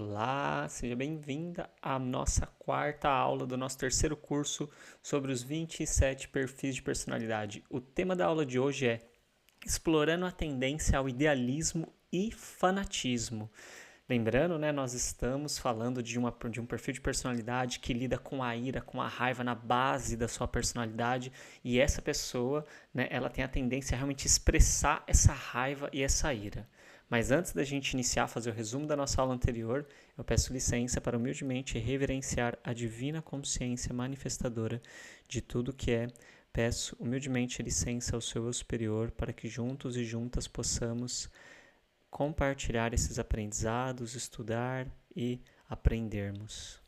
Olá, seja bem-vinda à nossa quarta aula do nosso terceiro curso sobre os 27 perfis de personalidade. O tema da aula de hoje é explorando a tendência ao idealismo e fanatismo. Lembrando, né, nós estamos falando de um perfil de personalidade que lida com a ira, com a raiva na base da sua personalidade, e essa pessoa, né, ela tem a tendência a realmente expressar essa raiva e essa ira. Mas antes da gente iniciar a fazer o resumo da nossa aula anterior, eu peço licença para humildemente reverenciar a divina consciência manifestadora de tudo que é. Peço humildemente licença ao seu eu superior para que juntos e juntas possamos compartilhar esses aprendizados, estudar e aprendermos.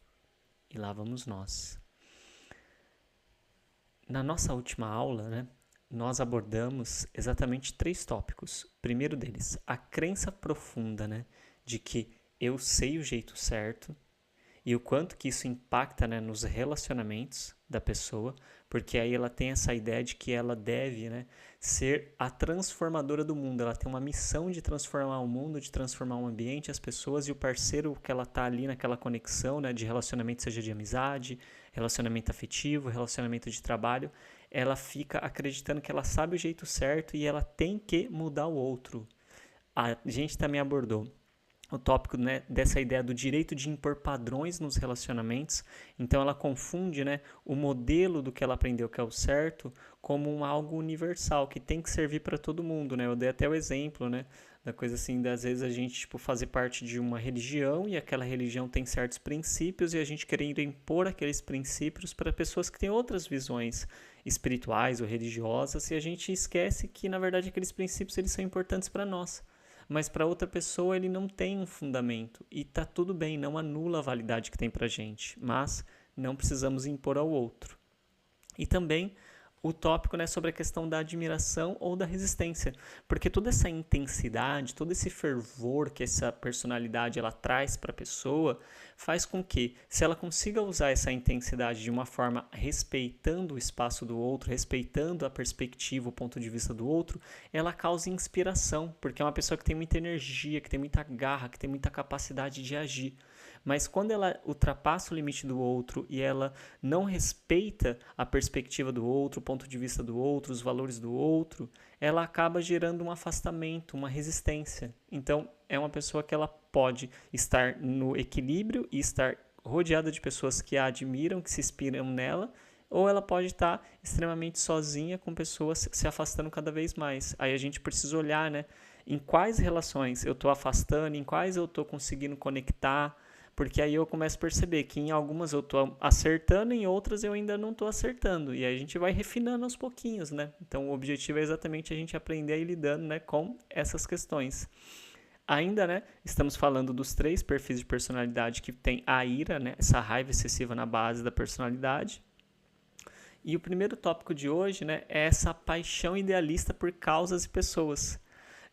E lá vamos nós. Na nossa última aula, né, nós abordamos exatamente 3 tópicos. O primeiro deles, a crença profunda, né, de que eu sei o jeito certo e o quanto que isso impacta, né, nos relacionamentos da pessoa, porque aí ela tem essa ideia de que ela deve, né, ser a transformadora do mundo. Ela tem uma missão de transformar o mundo, de transformar o ambiente, as pessoas e o parceiro que ela tá ali naquela conexão, né, de relacionamento, seja de amizade, relacionamento afetivo, relacionamento de trabalho. Ela fica acreditando que ela sabe o jeito certo e ela tem que mudar o outro. A gente também abordou o tópico, né, dessa ideia do direito de impor padrões nos relacionamentos. Então ela confunde, né, o modelo do que ela aprendeu que é o certo como algo universal, que tem que servir para todo mundo, né? Eu dei até o exemplo, né, da coisa assim, às vezes a gente fazer parte de uma religião e aquela religião tem certos princípios e a gente querendo impor aqueles princípios para pessoas que têm outras visões espirituais ou religiosas, e a gente esquece que na verdade aqueles princípios eles são importantes para nós, mas para outra pessoa ele não tem um fundamento, e tá tudo bem, não anula a validade que tem pra gente, mas não precisamos impor ao outro. E também o tópico, né, sobre a questão da admiração ou da resistência, porque toda essa intensidade, todo esse fervor que essa personalidade ela traz para a pessoa, faz com que, se ela consiga usar essa intensidade de uma forma respeitando o espaço do outro, respeitando a perspectiva, o ponto de vista do outro, ela causa inspiração, porque é uma pessoa que tem muita energia, que tem muita garra, que tem muita capacidade de agir. Mas quando ela ultrapassa o limite do outro e ela não respeita a perspectiva do outro, o ponto de vista do outro, os valores do outro, ela acaba gerando um afastamento, uma resistência. Então, é uma pessoa que ela pode estar no equilíbrio e estar rodeada de pessoas que a admiram, que se inspiram nela, ou ela pode estar extremamente sozinha, com pessoas se afastando cada vez mais. Aí a gente precisa olhar, né, em quais relações eu estou afastando, em quais eu estou conseguindo conectar, porque aí eu começo a perceber que em algumas eu estou acertando, em outras eu ainda não estou acertando. E aí a gente vai refinando aos pouquinhos, né? Então o objetivo é exatamente a gente aprender a ir lidando, né, com essas questões. Ainda, né, estamos falando dos 3 perfis de personalidade que tem a ira, né, essa raiva excessiva na base da personalidade. E o primeiro tópico de hoje, né, é essa paixão idealista por causas e pessoas.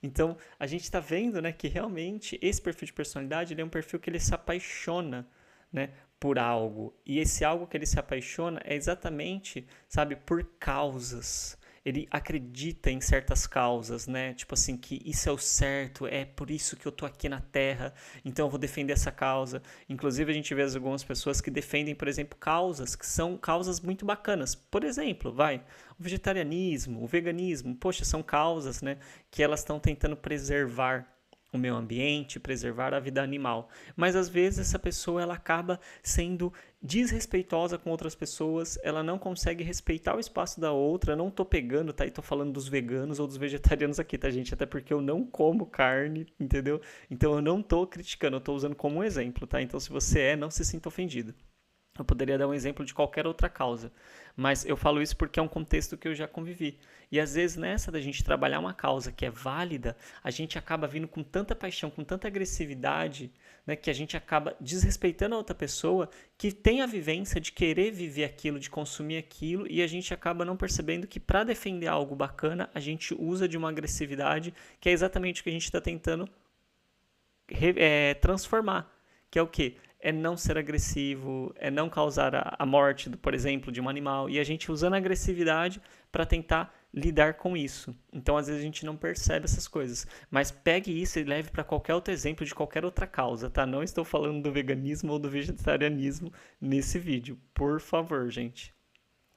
Então, a gente está vendo, né, que realmente esse perfil de personalidade ele é um perfil que ele se apaixona, né, por algo. E esse algo que ele se apaixona é exatamente, sabe, por causas. Ele acredita em certas causas, né? Tipo assim, que isso é o certo, é por isso que eu tô aqui na Terra, então eu vou defender essa causa. Inclusive, a gente vê algumas pessoas que defendem, por exemplo, causas que são causas muito bacanas. Por exemplo, o vegetarianismo, o veganismo, poxa, são causas, né, que elas estão tentando preservar o meio ambiente, preservar a vida animal. Mas às vezes essa pessoa ela acaba sendo desrespeitosa com outras pessoas, ela não consegue respeitar o espaço da outra. Eu não tô pegando, tá? E tô falando dos veganos ou dos vegetarianos aqui, tá, gente? Até porque eu não como carne, entendeu? Então eu não tô criticando, eu tô usando como um exemplo, tá? Então se você não se sinta ofendido. Eu poderia dar um exemplo de qualquer outra causa, mas eu falo isso porque é um contexto que eu já convivi. E às vezes nessa da gente trabalhar uma causa que é válida, a gente acaba vindo com tanta paixão, com tanta agressividade, né, que a gente acaba desrespeitando a outra pessoa que tem a vivência de querer viver aquilo, de consumir aquilo, e a gente acaba não percebendo que para defender algo bacana, a gente usa de uma agressividade que é exatamente o que a gente está tentando transformar, que é o quê? É não ser agressivo, é não causar a morte, por exemplo, de um animal, e a gente usando a agressividade para tentar lidar com isso. Então, às vezes, a gente não percebe essas coisas. Mas pegue isso e leve para qualquer outro exemplo de qualquer outra causa, tá? Não estou falando do veganismo ou do vegetarianismo nesse vídeo. Por favor, gente.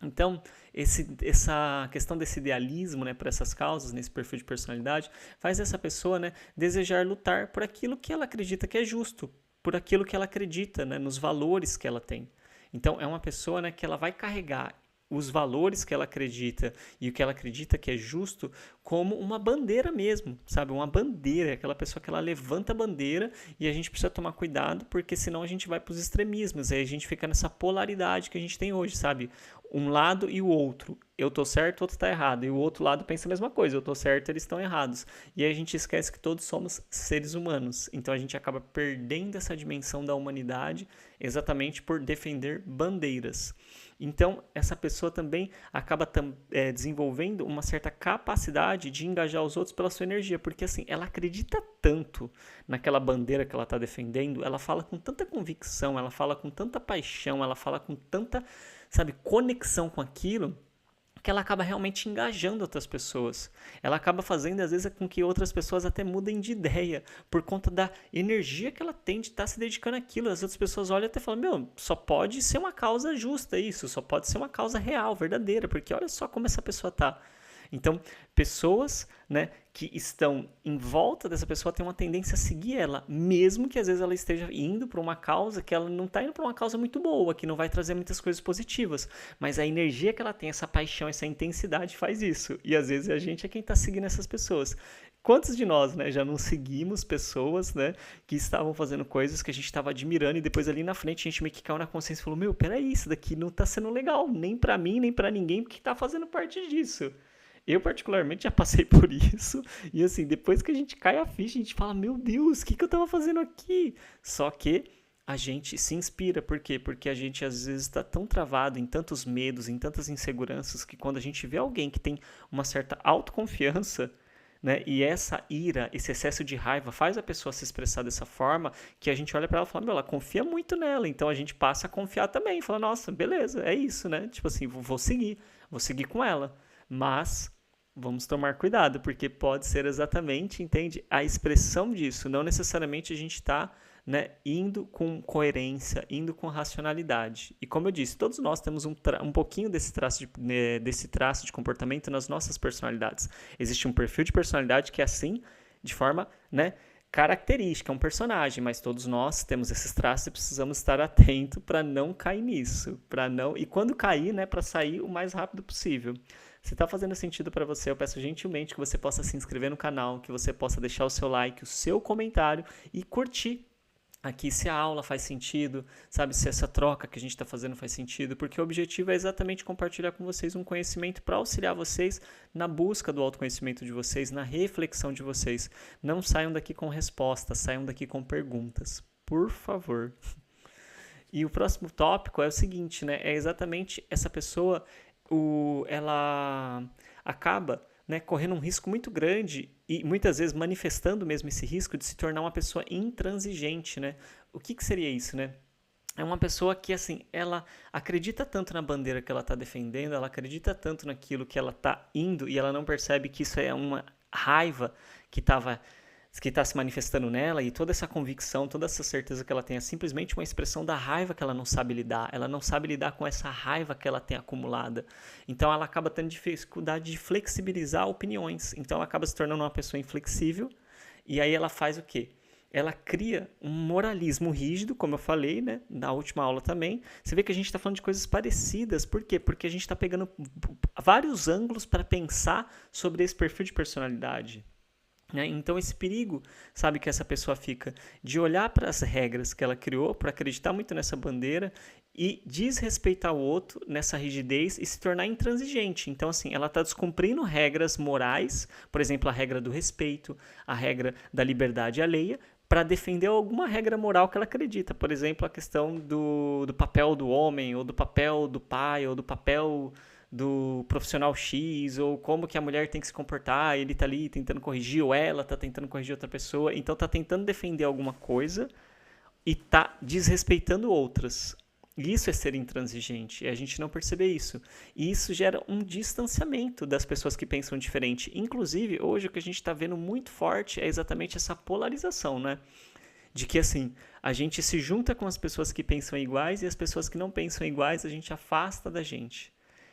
Então, essa questão desse idealismo, né, por essas causas, nesse perfil de personalidade, faz essa pessoa, né, desejar lutar por aquilo que ela acredita que é justo, por aquilo que ela acredita, né, nos valores que ela tem. Então, é uma pessoa, né, que ela vai carregar os valores que ela acredita e o que ela acredita que é justo como uma bandeira mesmo, sabe? Uma bandeira, aquela pessoa que ela levanta a bandeira e a gente precisa tomar cuidado porque senão a gente vai para os extremismos, aí a gente fica nessa polaridade que a gente tem hoje, sabe? Um lado e o outro. Eu tô certo, o outro tá errado. E o outro lado pensa a mesma coisa. Eu tô certo, eles estão errados. E aí a gente esquece que todos somos seres humanos. Então a gente acaba perdendo essa dimensão da humanidade exatamente por defender bandeiras. Então, essa pessoa também acaba desenvolvendo uma certa capacidade de engajar os outros pela sua energia, porque assim, ela acredita tanto naquela bandeira que ela está defendendo, ela fala com tanta convicção, ela fala com tanta paixão, ela fala com tanta, sabe, conexão com aquilo, que ela acaba realmente engajando outras pessoas. Ela acaba fazendo, às vezes, com que outras pessoas até mudem de ideia, por conta da energia que ela tem de estar se dedicando àquilo. As outras pessoas olham e até falam, meu, só pode ser uma causa justa isso, só pode ser uma causa real, verdadeira, porque olha só como essa pessoa tá. Então, pessoas, né, que estão em volta dessa pessoa têm uma tendência a seguir ela, mesmo que às vezes ela esteja indo para uma causa que ela não está indo para uma causa muito boa, que não vai trazer muitas coisas positivas. Mas a energia que ela tem, essa paixão, essa intensidade faz isso. E às vezes a gente é quem está seguindo essas pessoas. Quantos de nós, né, já não seguimos pessoas, né, que estavam fazendo coisas que a gente estava admirando e depois ali na frente a gente meio que caiu na consciência e falou, meu, peraí, isso daqui não está sendo legal, nem para mim, nem para ninguém, porque está fazendo parte disso. Eu, particularmente, já passei por isso. E, assim, depois que a gente cai a ficha, a gente fala, meu Deus, o que eu tava fazendo aqui? Só que a gente se inspira. Por quê? Porque a gente, às vezes, está tão travado em tantos medos, em tantas inseguranças, que quando a gente vê alguém que tem uma certa autoconfiança, né, e essa ira, esse excesso de raiva faz a pessoa se expressar dessa forma, que a gente olha para ela e fala, meu, ela confia muito nela. Então, a gente passa a confiar também. Fala, nossa, beleza, é isso, né? Tipo assim, vou seguir com ela. Mas vamos tomar cuidado, porque pode ser exatamente, entende, a expressão disso. Não necessariamente a gente está, né, indo com coerência, indo com racionalidade. E como eu disse, todos nós temos um pouquinho desse traço de comportamento nas nossas personalidades. Existe um perfil de personalidade que é assim, de forma, né, característica, é um personagem, mas todos nós temos esses traços e precisamos estar atento para não cair nisso, e quando cair, né, para sair o mais rápido possível. Se está fazendo sentido para você, eu peço gentilmente que você possa se inscrever no canal, que você possa deixar o seu like, o seu comentário e curtir aqui se a aula faz sentido, sabe, se essa troca que a gente está fazendo faz sentido, porque o objetivo é exatamente compartilhar com vocês um conhecimento para auxiliar vocês na busca do autoconhecimento de vocês, na reflexão de vocês. Não saiam daqui com respostas, saiam daqui com perguntas, por favor. E o próximo tópico é o seguinte, né, é exatamente essa pessoa, ela acaba, né, correndo um risco muito grande e muitas vezes manifestando mesmo esse risco de se tornar uma pessoa intransigente, né? O que seria isso, né? É uma pessoa que, assim, ela acredita tanto na bandeira que ela está defendendo, ela acredita tanto naquilo que ela está indo e ela não percebe que isso é uma raiva que está se manifestando nela, e toda essa convicção, toda essa certeza que ela tem é simplesmente uma expressão da raiva que ela não sabe lidar com essa raiva que ela tem acumulada. Então ela acaba tendo dificuldade de flexibilizar opiniões, então ela acaba se tornando uma pessoa inflexível, e aí ela faz o quê? Ela cria um moralismo rígido, como eu falei, né, na última aula também. Você vê que a gente está falando de coisas parecidas. Por quê? Porque a gente está pegando vários ângulos para pensar sobre esse perfil de personalidade. Então esse perigo, sabe, que essa pessoa fica de olhar para as regras que ela criou, para acreditar muito nessa bandeira e desrespeitar o outro nessa rigidez e se tornar intransigente. Então, assim, ela está descumprindo regras morais, por exemplo, a regra do respeito, a regra da liberdade alheia, para defender alguma regra moral que ela acredita. Por exemplo, a questão do papel do homem, ou do papel do pai, ou do papel do profissional X, ou como que a mulher tem que se comportar, ele tá ali tentando corrigir, ou ela tá tentando corrigir outra pessoa, então tá tentando defender alguma coisa e tá desrespeitando outras. Isso é ser intransigente, é a gente não perceber isso. E isso gera um distanciamento das pessoas que pensam diferente. Inclusive, hoje o que a gente está vendo muito forte é exatamente essa polarização, né? De que, assim, a gente se junta com as pessoas que pensam iguais e as pessoas que não pensam iguais a gente afasta da gente.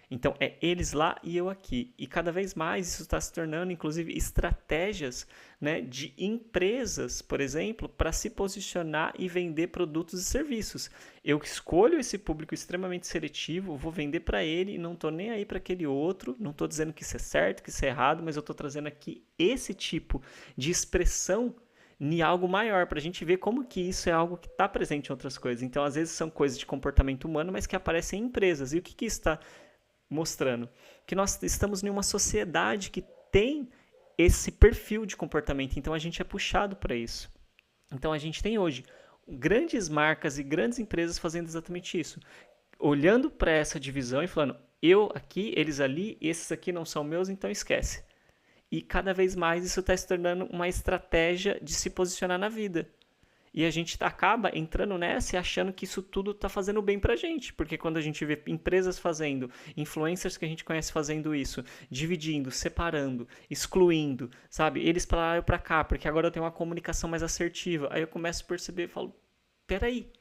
Então, é eles lá e eu aqui. E cada vez mais isso está se tornando, inclusive, estratégias, né, de empresas, por exemplo, para se posicionar e vender produtos e serviços. Eu escolho esse público extremamente seletivo, vou vender para ele e não estou nem aí para aquele outro. Não estou dizendo que isso é certo, que isso é errado, mas eu estou trazendo aqui esse tipo de expressão em algo maior, para a gente ver como que isso é algo que está presente em outras coisas. Então, às vezes, são coisas de comportamento humano, mas que aparecem em empresas. E o que que está mostrando? Que nós estamos em uma sociedade que tem esse perfil de comportamento, então a gente é puxado para isso. Então a gente tem hoje grandes marcas e grandes empresas fazendo exatamente isso, olhando para essa divisão e falando, eu aqui, eles ali, esses aqui não são meus, então esquece. E cada vez mais isso está se tornando uma estratégia de se posicionar na vida. E a gente acaba entrando nessa e achando que isso tudo está fazendo bem pra gente. Porque quando a gente vê empresas fazendo, influencers que a gente conhece fazendo isso, dividindo, separando, excluindo, sabe? Eles para lá e eu para cá, porque agora eu tenho uma comunicação mais assertiva. Aí eu começo a perceber e falo, peraí,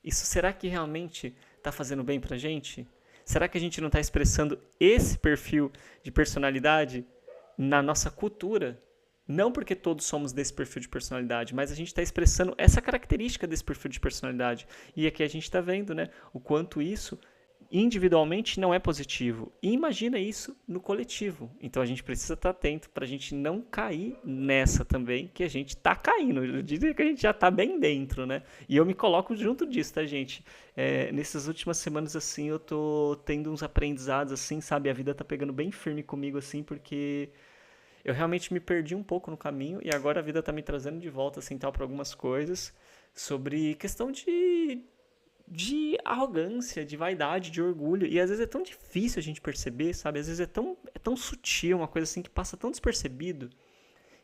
isso será que realmente está fazendo bem pra gente? Será que a gente não está expressando esse perfil de personalidade na nossa cultura? Não porque todos somos desse perfil de personalidade, mas a gente está expressando essa característica desse perfil de personalidade. E aqui a gente está vendo, né, o quanto isso individualmente não é positivo. E imagina isso no coletivo. Então a gente precisa estar atento para a gente não cair nessa também, que a gente está caindo. Eu diria que a gente já está bem dentro, né? E eu me coloco junto disso, tá, gente? Nessas últimas semanas, assim, eu tô tendo uns aprendizados, assim, sabe? A vida tá pegando bem firme comigo, assim, porque eu realmente me perdi um pouco no caminho e agora a vida tá me trazendo de volta, assim, tal, para algumas coisas sobre questão de arrogância, de vaidade, de orgulho. E às vezes é tão difícil a gente perceber, sabe? Às vezes é tão sutil, uma coisa assim que passa tão despercebido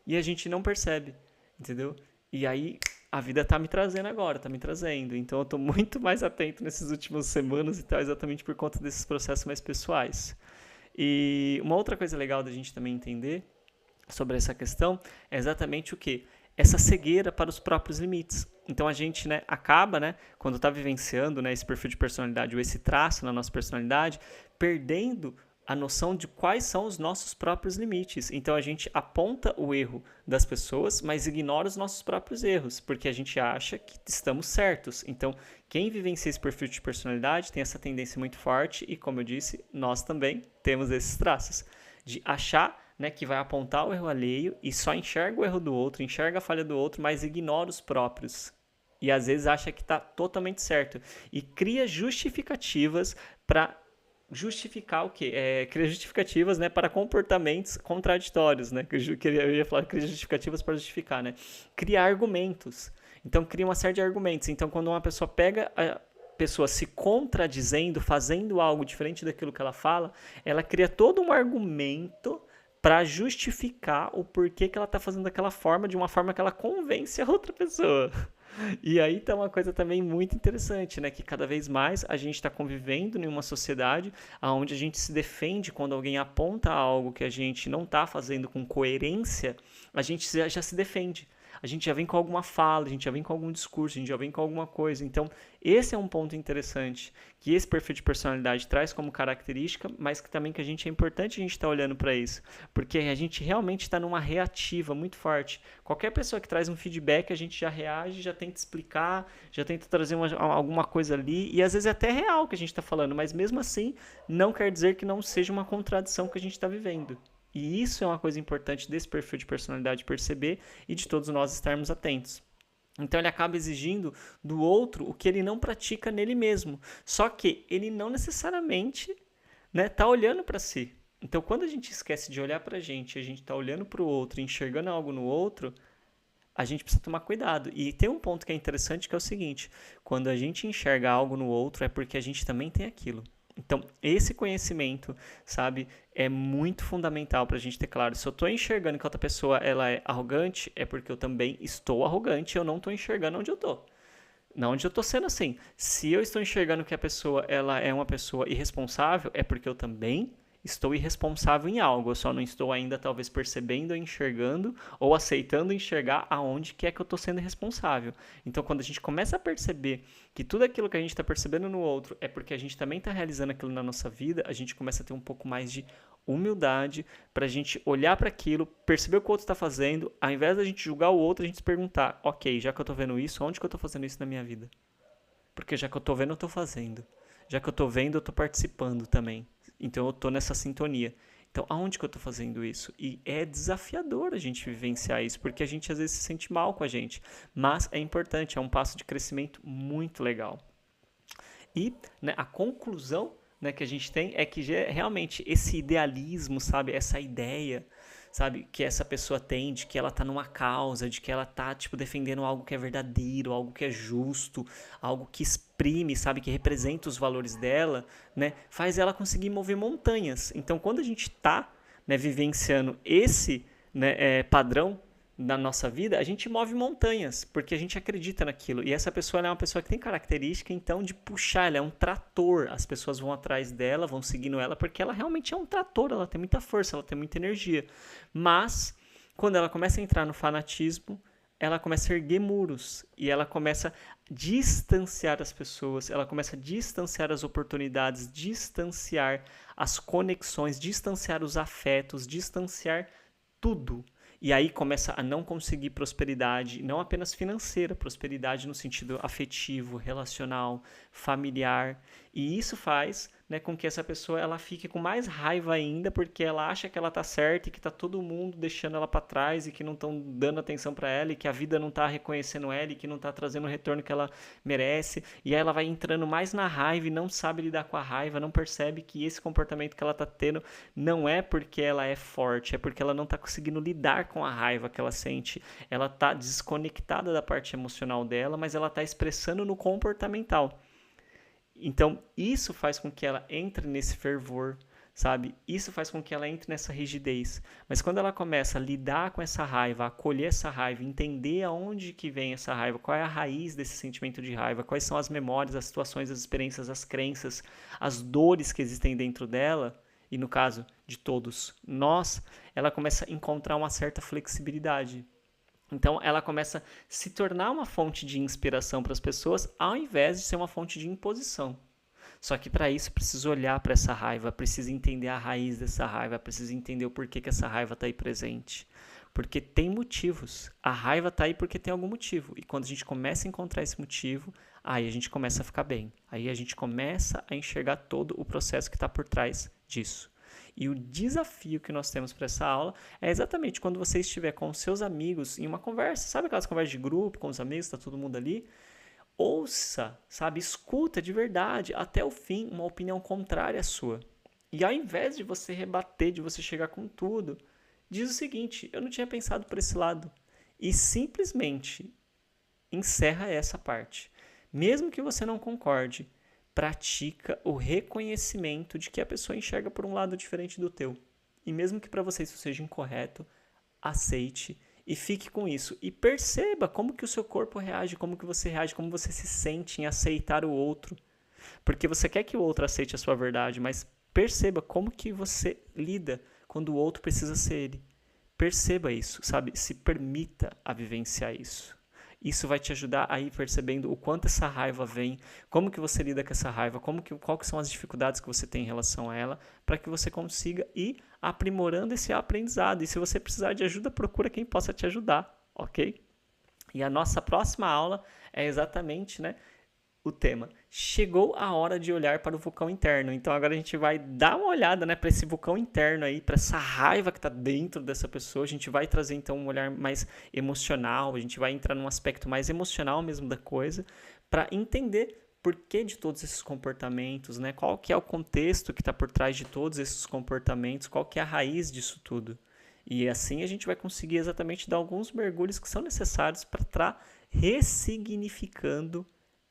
e a gente não percebe, entendeu? E aí a vida tá me trazendo agora, tá me trazendo. Então eu tô muito mais atento nessas últimas semanas e tal, exatamente por conta desses processos mais pessoais. E uma outra coisa legal da gente também entender sobre essa questão é exatamente o que? Essa cegueira para os próprios limites. Então a gente, né, acaba, né, quando está vivenciando, né, esse perfil de personalidade ou esse traço na nossa personalidade, perdendo a noção de quais são os nossos próprios limites. Então a gente aponta o erro das pessoas, mas ignora os nossos próprios erros, porque a gente acha que estamos certos. Então quem vivencia esse perfil de personalidade tem essa tendência muito forte e, como eu disse, nós também temos esses traços de achar, né, que vai apontar o erro alheio e só enxerga o erro do outro, enxerga a falha do outro, mas ignora os próprios. E às vezes acha que está totalmente certo. E cria justificativas para justificar o quê? Cria justificativas, né, para comportamentos contraditórios. Né? Eu ia falar cria justificativas para justificar. Né? Cria argumentos. Então cria uma série de argumentos. Então quando uma pessoa pega a pessoa se contradizendo, fazendo algo diferente daquilo que ela fala, ela cria todo um argumento para justificar o porquê que ela está fazendo daquela forma, de uma forma que ela convence a outra pessoa. E aí tá uma coisa também muito interessante, né? Que cada vez mais a gente está convivendo em uma sociedade onde a gente se defende quando alguém aponta algo que a gente não está fazendo com coerência, a gente já se defende. A gente já vem com alguma fala, a gente já vem com algum discurso, a gente já vem com alguma coisa. Então, esse é um ponto interessante que esse perfil de personalidade traz como característica, mas que também que a gente é importante a gente estar olhando para isso, porque a gente realmente está numa reativa muito forte. Qualquer pessoa que traz um feedback, a gente já reage, já tenta explicar, já tenta trazer alguma coisa ali, e às vezes é até real o que a gente está falando, mas mesmo assim não quer dizer que não seja uma contradição que a gente está vivendo. E isso é uma coisa importante desse perfil de personalidade perceber e de todos nós estarmos atentos. Então ele acaba exigindo do outro o que ele não pratica nele mesmo. Só que ele não necessariamente, né, tá olhando para si. Então quando a gente esquece de olhar para a gente está olhando para o outro, enxergando algo no outro, a gente precisa tomar cuidado. E tem um ponto que é interessante que é o seguinte: quando a gente enxerga algo no outro é porque a gente também tem aquilo. Então, esse conhecimento, sabe, é muito fundamental para a gente ter claro. Se eu estou enxergando que outra pessoa ela é arrogante, é porque eu também estou arrogante e eu não estou enxergando onde eu estou. Na onde eu tô sendo assim. Se eu estou enxergando que a pessoa ela é uma pessoa irresponsável, é porque eu também estou irresponsável em algo. Eu só não estou ainda talvez percebendo ou enxergando ou aceitando enxergar aonde que é que eu estou sendo irresponsável. Então, quando a gente começa a perceber que tudo aquilo que a gente está percebendo no outro é porque a gente também está realizando aquilo na nossa vida, a gente começa a ter um pouco mais de humildade para a gente olhar para aquilo, perceber o que o outro está fazendo, ao invés da gente julgar o outro, a gente se perguntar, ok, já que eu estou vendo isso, onde que eu estou fazendo isso na minha vida? Porque já que eu estou vendo, eu estou fazendo. Já que eu estou vendo, eu estou participando também. Então eu estou nessa sintonia. Então, aonde que eu estou fazendo isso? E é desafiador a gente vivenciar isso, porque a gente às vezes se sente mal com a gente. Mas é importante, é um passo de crescimento muito legal. E, né, a conclusão, né, que a gente tem é que realmente esse idealismo, sabe, essa ideia, sabe, que essa pessoa tem de que ela tá numa causa, de que ela tá, tipo, defendendo algo que é verdadeiro, algo que é justo, algo que exprime, sabe, que representa os valores dela, né, faz ela conseguir mover montanhas. Então, quando a gente tá, né, vivenciando esse, né, padrão na nossa vida, a gente move montanhas, porque a gente acredita naquilo. E essa pessoa ela é uma pessoa que tem característica, então, de puxar, ela é um trator. As pessoas vão atrás dela, vão seguindo ela, porque ela realmente é um trator, ela tem muita força, ela tem muita energia. Mas, quando ela começa a entrar no fanatismo, ela começa a erguer muros, e ela começa a distanciar as pessoas, ela começa a distanciar as oportunidades, distanciar as conexões, distanciar os afetos, distanciar tudo. E aí começa a não conseguir prosperidade, não apenas financeira, prosperidade no sentido afetivo, relacional, familiar. E isso faz, né, com que essa pessoa ela fique com mais raiva ainda, porque ela acha que ela tá certa e que tá todo mundo deixando ela para trás e que não estão dando atenção para ela e que a vida não tá reconhecendo ela e que não tá trazendo o retorno que ela merece. E aí ela vai entrando mais na raiva e não sabe lidar com a raiva, não percebe que esse comportamento que ela tá tendo não é porque ela é forte, é porque ela não tá conseguindo lidar com a raiva que ela sente. Ela tá desconectada da parte emocional dela, mas ela tá expressando no comportamental. Então, isso faz com que ela entre nesse fervor, sabe? Isso faz com que ela entre nessa rigidez. Mas quando ela começa a lidar com essa raiva, a acolher essa raiva, entender aonde que vem essa raiva, qual é a raiz desse sentimento de raiva, quais são as memórias, as situações, as experiências, as crenças, as dores que existem dentro dela, e no caso de todos nós, ela começa a encontrar uma certa flexibilidade. Então, ela começa a se tornar uma fonte de inspiração para as pessoas, ao invés de ser uma fonte de imposição. Só que para isso precisa olhar para essa raiva, precisa entender a raiz dessa raiva, precisa entender o porquê que essa raiva está aí presente. Porque tem motivos. A raiva está aí porque tem algum motivo. E quando a gente começa a encontrar esse motivo, aí a gente começa a ficar bem. Aí a gente começa a enxergar todo o processo que está por trás disso. E o desafio que nós temos para essa aula é exatamente quando você estiver com os seus amigos em uma conversa, sabe aquelas conversas de grupo, com os amigos, está todo mundo ali? Ouça, sabe? Escuta de verdade até o fim uma opinião contrária à sua. E ao invés de você rebater, de você chegar com tudo, diz o seguinte: eu não tinha pensado por esse lado. E simplesmente encerra essa parte. Mesmo que você não concorde, pratica o reconhecimento de que a pessoa enxerga por um lado diferente do teu. E mesmo que para você isso seja incorreto, aceite e fique com isso. E perceba como que o seu corpo reage, como que você reage, como você se sente em aceitar o outro. Porque você quer que o outro aceite a sua verdade, mas perceba como que você lida quando o outro precisa ser ele. Perceba isso, sabe? Se permita a vivenciar isso. Isso vai te ajudar a ir percebendo o quanto essa raiva vem, como que você lida com essa raiva, qual que são as dificuldades que você tem em relação a ela, para que você consiga ir aprimorando esse aprendizado. E se você precisar de ajuda, procura quem possa te ajudar, ok? E a nossa próxima aula é exatamente, né, o tema. Chegou a hora de olhar para o vulcão interno. Então agora a gente vai dar uma olhada, né, para esse vulcão interno aí, para essa raiva que está dentro dessa pessoa. A gente vai trazer então um olhar mais emocional, a gente vai entrar num aspecto mais emocional mesmo da coisa, para entender por que de todos esses comportamentos, né? Qual que é o contexto que está por trás de todos esses comportamentos, qual que é a raiz disso tudo. E assim a gente vai conseguir exatamente dar alguns mergulhos que são necessários para estar ressignificando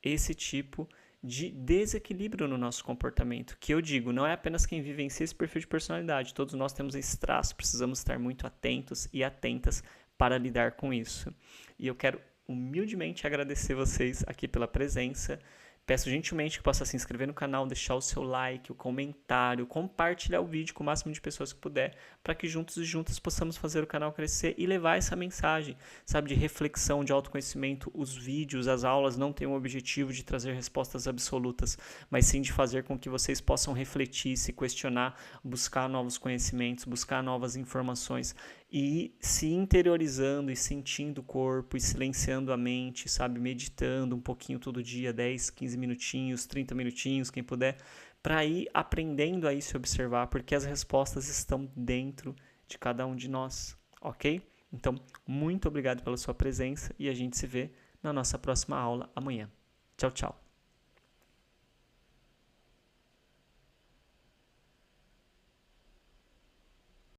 esse tipo de desequilíbrio no nosso comportamento, que eu digo, não é apenas quem vivencia esse perfil de personalidade, todos nós temos esse traço, precisamos estar muito atentos e atentas para lidar com isso. E eu quero humildemente agradecer vocês aqui pela presença. Peço gentilmente que possa se inscrever no canal, deixar o seu like, o comentário, compartilhar o vídeo com o máximo de pessoas que puder, para que juntos e juntas possamos fazer o canal crescer e levar essa mensagem, sabe, de reflexão, de autoconhecimento. Os vídeos, as aulas não têm o objetivo de trazer respostas absolutas, mas sim de fazer com que vocês possam refletir, se questionar, buscar novos conhecimentos, buscar novas informações e ir se interiorizando e sentindo o corpo e silenciando a mente, sabe, meditando um pouquinho todo dia, 10, 15 minutinhos, 30 minutinhos, quem puder, para ir aprendendo a ir se observar, porque as respostas estão dentro de cada um de nós, ok? Então, muito obrigado pela sua presença e a gente se vê na nossa próxima aula amanhã. Tchau, tchau.